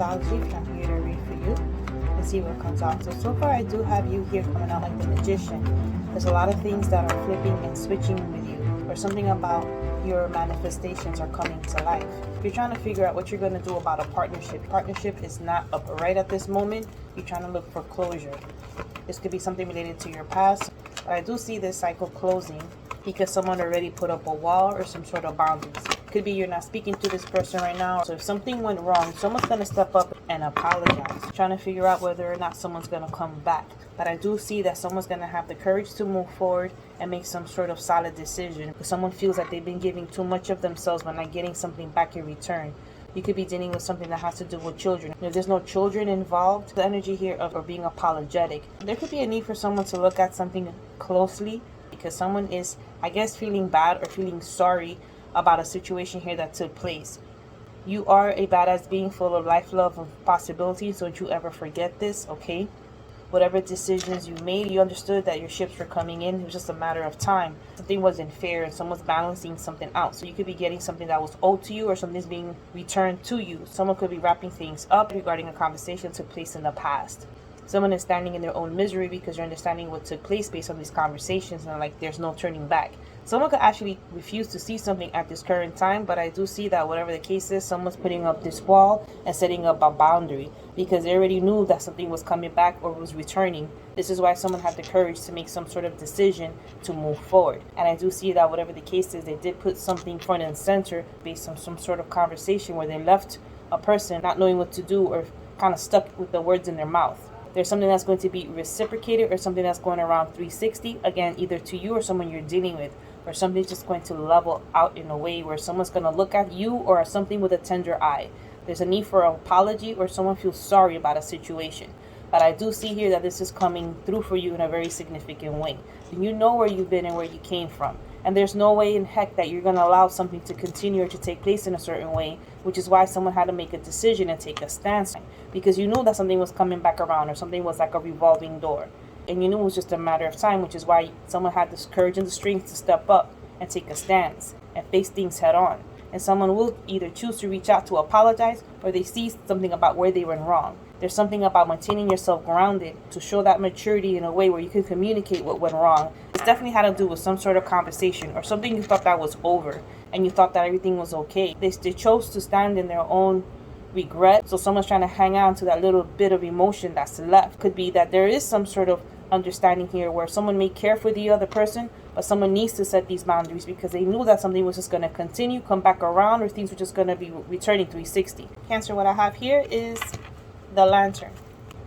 Castology Channel. I'm here to read for you and see what comes out. So far I do have you here coming out like the magician. There's a lot of things that are flipping and switching with you, or something about your manifestations are coming to life. If you're trying to figure out what you're going to do about a partnership is not up right at this moment. You're trying to look for closure. This could be something related to your past, but I do see this cycle closing because someone already put up a wall or some sort of boundaries. Could be you're not speaking to this person right now. So if something went wrong, someone's going to step up and apologize, trying to figure out whether or not someone's going to come back. But I do see that someone's going to have the courage to move forward and make some sort of solid decision. If someone feels like they've been giving too much of themselves but not getting something back in return. You could be dealing with something that has to do with children. If there's no children involved, the energy here of being apologetic. There could be a need for someone to look at something closely because someone is, I guess, feeling bad or feeling sorry about a situation here that took place. You are a badass being full of life, love, and possibilities. Don't you ever forget this, okay? Whatever decisions you made, you understood that your ships were coming in. It was just a matter of time. Something wasn't fair and someone's balancing something out. So you could be getting something that was owed to you or something's being returned to you. Someone could be wrapping things up regarding a conversation that took place in the past. Someone is standing in their own misery because you're understanding what took place based on these conversations and like there's no turning back. Someone could actually refuse to see something at this current time, but I do see that whatever the case is, someone's putting up this wall and setting up a boundary because they already knew that something was coming back or was returning. This is why someone had the courage to make some sort of decision to move forward. And I do see that whatever the case is, they did put something front and center based on some sort of conversation where they left a person not knowing what to do or kind of stuck with the words in their mouth. There's something that's going to be reciprocated or something that's going around 360, again, either to you or someone you're dealing with, or something's just going to level out in a way where someone's going to look at you or something with a tender eye. There's a need for an apology or someone feels sorry about a situation. But I do see here that this is coming through for you in a very significant way. You know where you've been and where you came from. And there's no way in heck that you're going to allow something to continue or to take place in a certain way, which is why someone had to make a decision and take a stance. Because you knew that something was coming back around or something was like a revolving door. And you knew it was just a matter of time, which is why someone had the courage and the strength to step up and take a stance and face things head on. And someone will either choose to reach out to apologize or they see something about where they went wrong. There's something about maintaining yourself grounded to show that maturity in a way where you can communicate what went wrong. It's definitely had to do with some sort of conversation or something you thought that was over and you thought that everything was okay. They chose to stand in their own regret. So someone's trying to hang on to that little bit of emotion that's left. Could be that there is some sort of understanding here where someone may care for the other person, but someone needs to set these boundaries because they knew that something was just going to continue, come back around, or things were just going to be returning 360. Cancer, what I have here is the Lantern.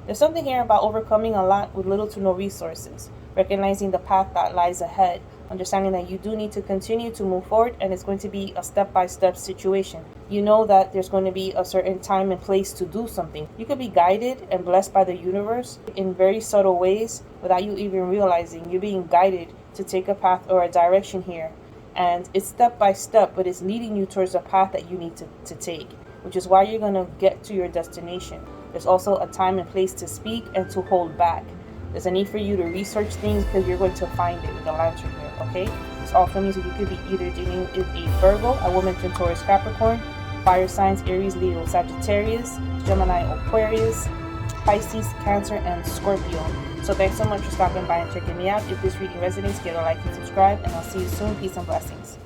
There's something here about overcoming a lot with little to no resources, recognizing the path that lies ahead, understanding that you do need to continue to move forward and it's going to be a step-by-step situation. You know that there's going to be a certain time and place to do something. You could be guided and blessed by the universe in very subtle ways without you even realizing you're being guided to take a path or a direction here. And it's step by step, but it's leading you towards a path that you need to take, which is why you're going to get to your destination. There's also a time and place to speak and to hold back. There's a need for you to research things because you're going to find it with the Lantern here, okay? This also means that you could be either dealing with a Virgo, I will mention Taurus, Capricorn, fire signs, Aries, Leo, Sagittarius, Gemini, Aquarius, Pisces, Cancer, and Scorpio. So thanks so much for stopping by and checking me out. If this reading resonates, give a like and subscribe, and I'll see you soon. Peace and blessings.